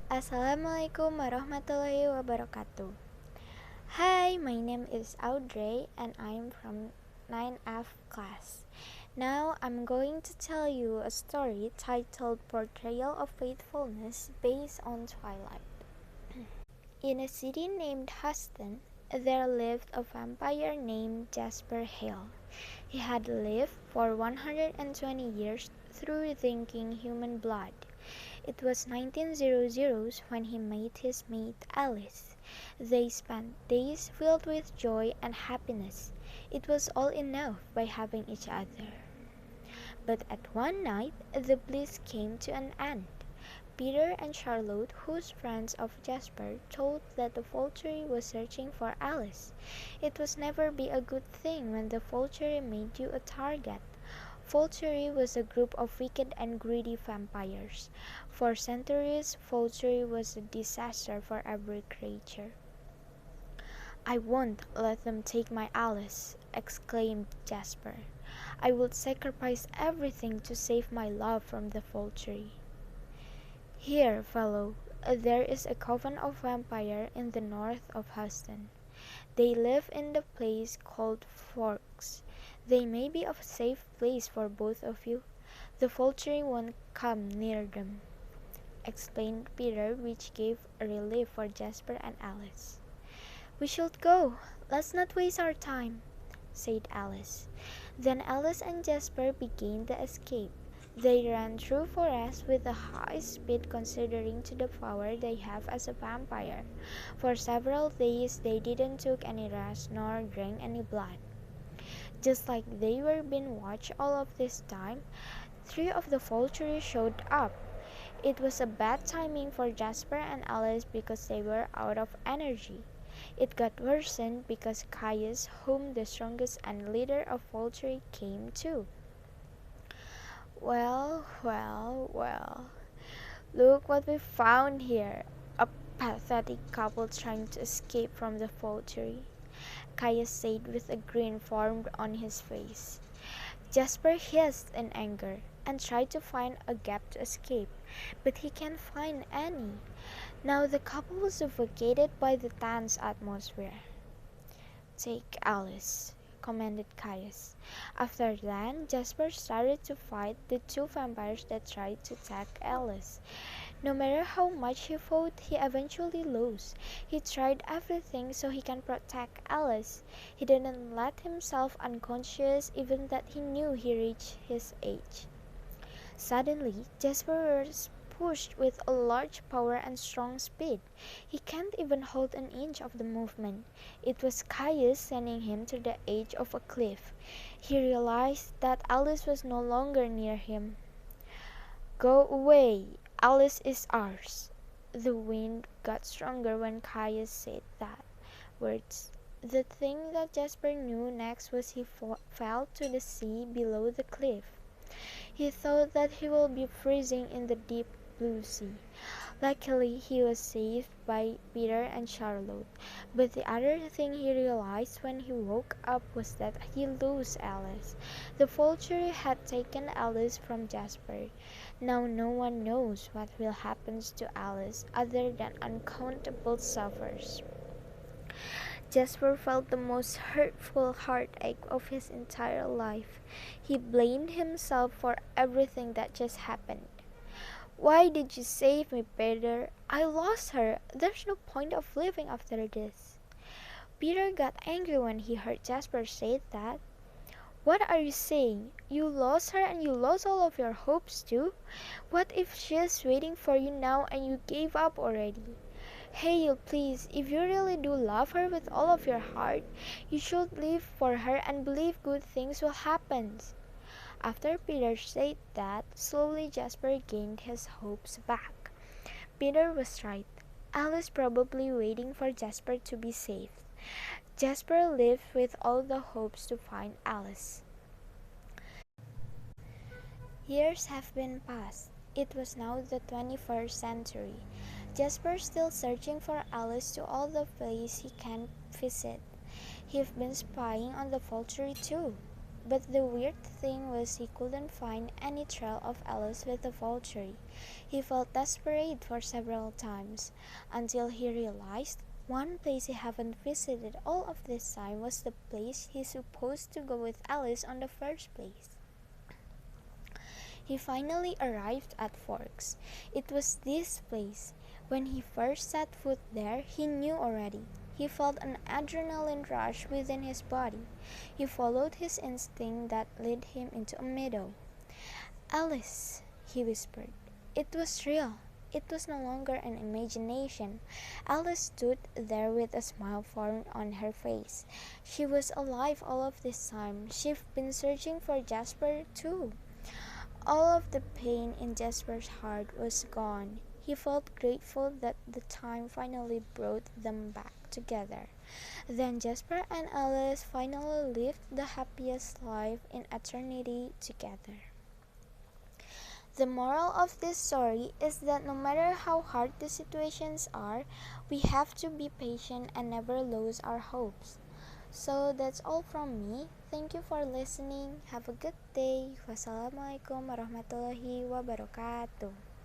Assalamualaikum warahmatullahi wabarakatuh. Hi, my name is Audrey and I'm from 9F class. Now I'm going to tell you a story titled Portrayal of Faithfulness based on Twilight. In a city named Huston, there lived a vampire named Jasper Hale. He had lived for 120 years through drinking human blood. It was 1900 when he met his mate Alice. They spent days filled with joy and happiness. It was all enough by having each other. But at one night, the bliss came to an end. Peter and Charlotte, whose friends of Jasper, thought that the Volturi was searching for Alice. It was never be a good thing when the Volturi made you a target. Volturi was a group of wicked and greedy vampires. For centuries, Volturi was a disaster for every creature. "I won't let them take my Alice," exclaimed Jasper. "I would sacrifice everything to save my love from the Volturi." "Here, fellow, there is a coven of vampires in the north of Huston. They live in the place called Forks. They may be a safe place for both of you. The Volturi won't come near them," explained Peter, which gave a relief for Jasper and Alice. "We should go. Let's not waste our time," said Alice. Then Alice and Jasper began the escape. They ran through forests with a high speed considering to the power they have as a vampire. For several days they didn't take any rest nor drink any blood. Just like they were being watched all of this time, three of the vultures showed up. It was a bad timing for Jasper and Alice because they were out of energy. It got worsened because Caius, whom the strongest and leader of Vulture, came too. Well, look what we found here. A pathetic couple trying to escape from the Vulture," Caius said with a grin formed on his face. Jasper hissed in anger and tried to find a gap to escape, but he can't find any. Now the couple was suffocated by the tense atmosphere. "Take Alice," commanded Caius. After that, Jasper started to fight the two vampires that tried to attack Alice. No matter how much he fought, he eventually lost. He tried everything so he can protect Alice. He didn't let himself unconscious even that he knew he reached his age. Suddenly, Jasper was pushed with a large power and strong speed. He can't even hold an inch of the movement. It was Caius sending him to the edge of a cliff. He realized that Alice was no longer near him. "Go away! Alice is ours." The wind got stronger when Caius said that words. The thing that Jasper knew next was he fell to the sea below the cliff. He thought that he would be freezing in the deep blue sea. Luckily, he was saved by Peter and Charlotte. But the other thing he realized when he woke up was that he lost Alice. The vulture had taken Alice from Jasper. Now no one knows what will happen to Alice other than uncountable suffers. Jasper felt the most hurtful heartache of his entire life. He blamed himself for everything that just happened. "Why did you save me, Peter? I lost her. There's no point of living after this." Peter got angry when he heard Jasper say that. "What are you saying? You lost her and you lost all of your hopes too? What if she's waiting for you now and you gave up already? Hale, please, if you really do love her with all of your heart, you should live for her and believe good things will happen." After Peter said that, slowly Jasper gained his hopes back. Peter was right. Alice probably waiting for Jasper to be saved. Jasper lived with all the hopes to find Alice. Years have been passed. It was now the 21st century. Jasper still searching for Alice to all the places he can visit. He've been spying on the vulture too. But the weird thing was he couldn't find any trail of Alice with the vulture. He felt desperate for several times, until he realized one place he hadn't visited all of this time was the place he's supposed to go with Alice on the first place. He finally arrived at Forks. It was this place. When he first set foot there, he knew already. He felt an adrenaline rush within his body. He followed his instinct that led him into a meadow. Alice, he whispered. It was real. It was no longer an imagination. Alice stood there with a smile formed on her face. She was alive all of this time. She'd been searching for Jasper too. All of the pain in Jasper's heart was gone. He felt grateful that the time finally brought them back together. Then Jasper and Alice finally lived the happiest life in eternity together. The moral of this story is that no matter how hard the situations are, we have to be patient and never lose our hopes. So that's all from me. Thank you for listening. Have a good day. Wassalamualaikum warahmatullahi wabarakatuh.